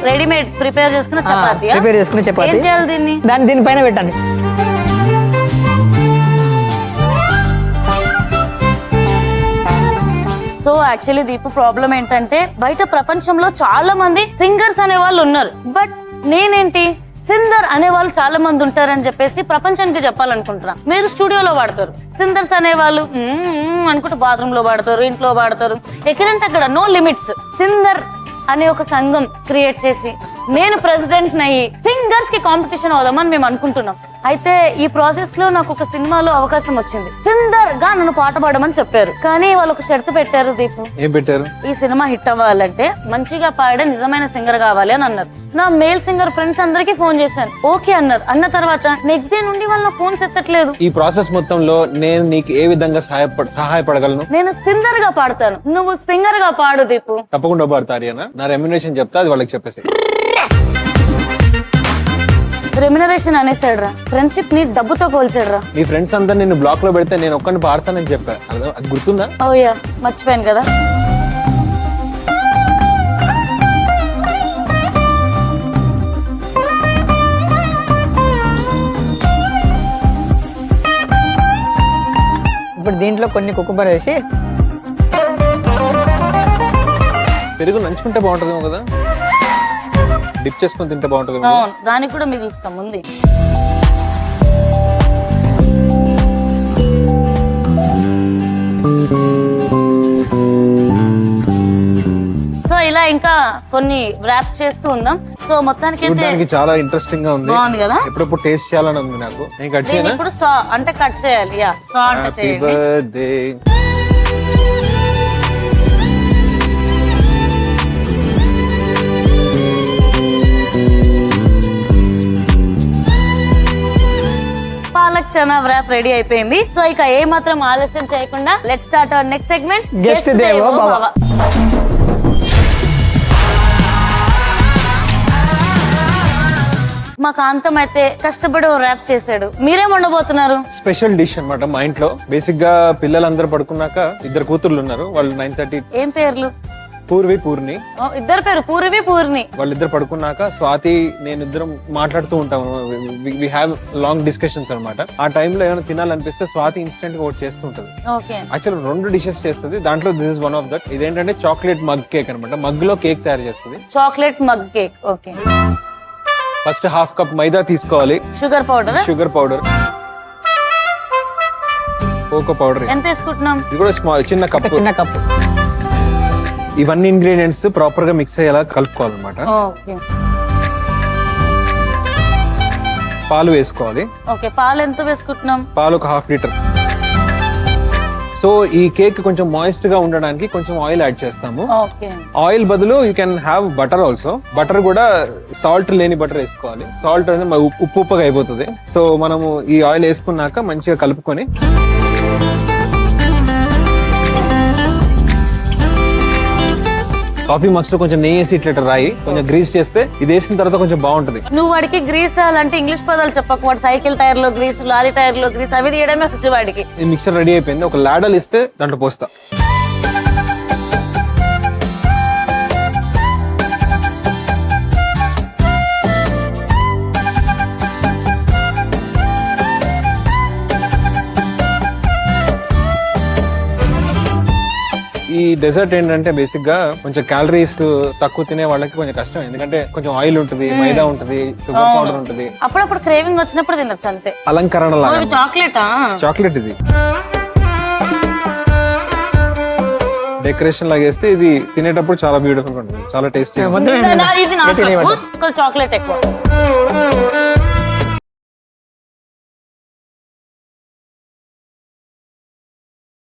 Readymade prepare చేసుకున్న chapati. Prepare చేసుకున్న చపాతీ. ఏం చేయాలి దీన్ని? దీనిపైన పెట్టండి. సో యాక్చువల్లీ దీపు ప్రాబ్లం ఏంటంటే బయట ప్రపంచంలో చాలా మంది సింగర్స్ అనే వాళ్ళు ఉన్నారు, బట్ నేనేంటి సిందర్ అనే వాళ్ళు చాలా మంది ఉంటారని చెప్పేసి ప్రపంచానికి చెప్పాలనుకుంటున్నా. మీరు స్టూడియోలో పాడతారు, సిందర్స్ అనే వాళ్ళు అనుకుంటే బాత్రూమ్ లో పాడతారు, ఇంట్లో పాడతారు, ఎక్కడంటే అక్కడ నో లిమిట్స్. సిందర్ అనే ఒక సంఘం క్రియేట్ చేసి నేను ప్రెసిడెంట్ అయ్యి సింగర్స్ కి కాంపిటీషన్ అవుదామని మేము అనుకుంటున్నాం. అయితే ఈ ప్రాసెస్ లో నాకు ఒక సినిమాలో అవకాశం వచ్చింది. సిందర్ గా నన్ను పాట పాడమని చెప్పారు, కానీ వాళ్ళు ఒక షరతు పెట్టారు. దీపు ఏం పెట్టారు? ఈ సినిమా హిట్ అవ్వాలంటే మంచిగా పాడే నిజమైన సింగర్ కావాలి అని అన్నారు. నా మేల్ సింగర్ ఫ్రెండ్స్ అందరికి ఫోన్ చేశాను, ఓకే అన్నారు. అన్న తర్వాత నెక్స్ట్ డే నుండి వాళ్ళ ఫోన్స్ ఎత్తట్లేదు. ఈ ప్రాసెస్ మొత్తంలో నేను నీకు ఏ విధంగా సహాయపడగలను? నేను సింగర్ గా పాడతాను, నువ్వు సింగర్ గా పాడు దీపు. తప్పకుండా పాడతారు. నా రెమ్యునరేషన్ చెప్తా, అది వాళ్ళకి చెప్పేసి. రెమ్యునరేషన్ అనేసాడు రా, ఫ్రెండ్షిప్ ని డబ్బుతో పోల్చాడు రా. నీ ఫ్రెండ్స్ అంతా నిన్ను బ్లాక్ లో పెడితే నేను ఒక్కడిని పాడతానని చెప్పా, అది గుర్తుందా? ఓయా మర్చిపోయాను కదా. ఇప్పుడు దీంట్లో కొన్ని కుకుంబర్ వేసి పెరుగు నంచుకుంటే బాగుంటుందేమో కదా, డిప్ చేసుకొని తింటే బాగుంటుంది. దానికి కూడా మిగులుస్తాం ఉంది. సో ఇలా ఇంకా కొన్ని ర్యాప్ చేస్తూ ఉందాం. సో మొత్తానికి చాలా ఇంట్రెస్టింగ్ గా ఉంది. బాగుంది కదా, ఎప్పుడప్పుడు టేస్ట్ చేయాలని ఉంది నాకు. నేను కట్ చేయనా? ఇప్పుడు సా అంటే కట్ చేయాలి. యా సా అంటే చేయండి. Birthday palak chana wrap ready అయిపోయింది. సో ఇక ఏ మాత్రం ఆలస్యం చేయకుండా let start our next segment, guest దేవో భవ. మా కాంతం అయితే కష్టపడి ర్యాప్ చేశాడు. మీరేం ఉండబోతున్నారు? స్పెషల్ డిష్ అన్నమాట మా ఇంట్లో. బేసిక్ గా పిల్లలందరూ పడుకున్నాక ఇద్దరు కూతుర్లు ఉన్నారు, వాళ్ళు 9:30. ఏం పేర్లు? పూర్వి, పూర్ణి. ఇద్దరు పేరు పూర్వి, పూర్ణి. వాళ్ళిద్దరు పడుకున్నాక స్వాతి నేను ఇద్దరం మాట్లాడుతూ ఉంటాము. వి హ్యావ్ లాంగ్ డిస్కషన్స్ అన్నమాట. ఆ టైంలో ఏమైనా తినాలనిపిస్తే స్వాతి ఇన్స్టెంట్ గా ఒకటి చేస్తూ ఉంటది. యాక్చువల్ 2 డిషెస్ చేస్తుంది, దాంట్లో this is one of that. ఇదేంటంటే చాక్లెట్ మగ్ కేక్ అనమాట. మగ్ లో కేక్ తయారు చేస్తుంది. Chocolate mug cake. Okay. First half cup మైదా తీసుకోవాలి. Sugar powder. Sugar powder, cocoa powder. ఎంత తీసుకుంటున్నాం? ఇది కూడా స్మాల్, చిన్న కప్పు. ఇవన్నీ ఇంగ్రీడియంట్స్ ప్రాపర్ గా మిక్స్ అయ్యేలా కలుపుకోవాలన్నమాట. పాలు వేసుకోవాలి. ఓకే. పాలు ఎంత వేసుకుంటున్నాం? పాలు ఒక 1/2 లీటర్. సో ఈ కేక్ కొంచెం మాయిస్ట్ గా ఉండడానికి కొంచెం ఆయిల్ యాడ్ చేస్తాము. ఆయిల్ బదులు you can have butter also. Butter కూడా సాల్ట్ లేని బటర్ వేసుకోవాలి. సాల్ట్ అనేది ఉప్పుగా అయిపోతుంది. సో మనము ఈ ఆయిల్ వేసుకున్నాక మంచిగా కలుపుకొని కాఫీ మక్స్ లో కొంచెం నెయ్యి వేసి ఇట్లా రాయి కొంచెం గ్రీస్ చేస్తే ఇది వేసిన తర్వాత కొంచెం బాగుంటది. నువ్వు వాడికి గ్రీస్ వేయాలంటే ఇంగ్లీష్ పదాలు చెప్పకు. వాడు సైకిల్ టైర్ లో గ్రీస్, లారీ టైర్ లో గ్రీస్ అవి తీయడమే వచ్చి వాడికి. ఈ మిక్చర్ రెడీ అయిపోయింది. ఒక లాడల్ ఇస్తే దాంట్లో పోస్తా. ఈ డెజర్ట్ ఏంటంటే బేసిక్ గా కొంచెం క్యాలరీస్ తక్కువ తినే వాళ్ళకి కొంచెం కష్టం, ఎందుకంటే కొంచెం ఆయిల్ ఉంటుంది, మైదా ఉంటుంది, షుగర్ పౌడర్ ఉంటుంది. అప్పుడప్పుడు క్రేవింగ్ వచ్చినప్పుడు తినొచ్చు అంతే. అలంకరణ లాగా చాక్లెట్ ఇది డెకరేషన్ లాగా వేస్తే ఇది తినేటప్పుడు చాలా బ్యూటిఫుల్ గా ఉంటుంది, చాలా టేస్టీ. చాక్లెట్ ఎక్కువ.